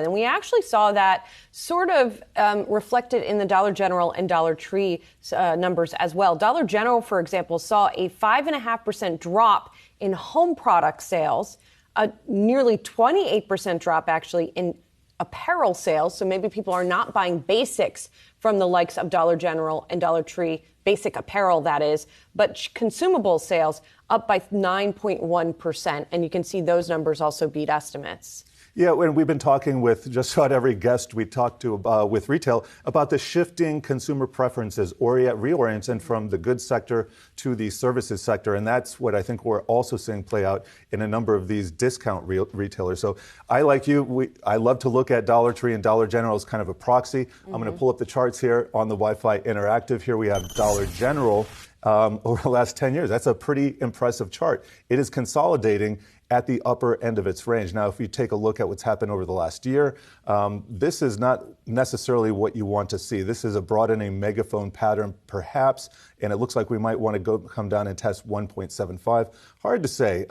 And we actually saw that sort of reflected in the Dollar General and Dollar Tree numbers as well. Dollar General, for example, saw a 5.5% drop in home product sales, a nearly 28% drop actually in apparel sales. So maybe people are not buying basics from the likes of Dollar General and Dollar Tree, basic apparel that is, but consumable sales up by 9.1%. And you can see those numbers also beat estimates. Yeah, and we've been talking with just about every guest we talked to with retail about the shifting consumer preferences, reorienting from the goods sector to the services sector. And that's what I think we're also seeing play out in a number of these discount retailers. So I, like you, I love to look at Dollar Tree and Dollar General as kind of a proxy. I'm going to pull up the charts here on the Wi-Fi Interactive. Here we have Dollar General over the last 10 years. That's a pretty impressive chart. It is consolidating at the upper end of its range. Now, if you take a look at what's happened over the last year, this is not necessarily what you want to see. This is a broadening megaphone pattern, perhaps, and it looks like we might want to come down and test 1.75. Hard to say.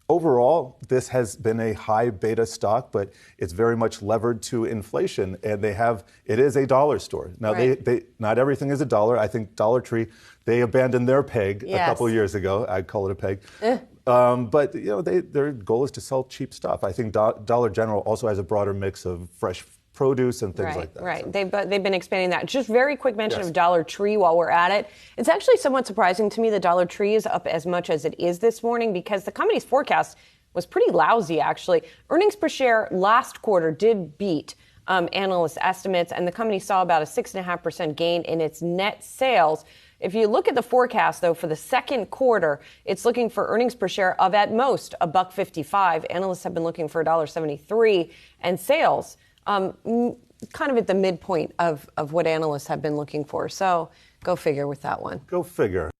Overall, this has been a high beta stock, but it's very much levered to inflation, and it is a dollar store. Now, right. they not everything is a dollar. I think Dollar Tree, they abandoned their peg a couple of years ago. I'd call it a peg. But their goal is to sell cheap stuff. I think Dollar General also has a broader mix of fresh produce and things like that. Right. So. They've been expanding that. Just very quick mention of Dollar Tree while we're at it. It's actually somewhat surprising to me that Dollar Tree is up as much as it is this morning because the company's forecast was pretty lousy, actually. Earnings per share last quarter did beat analyst estimates, and the company saw about a 6.5% gain in its net sales. If you look at the forecast, though, for the second quarter, it's looking for earnings per share of at most $1.55. Analysts have been looking for $1.73, and sales kind of at the midpoint of what analysts have been looking for. So go figure with that one. Go figure.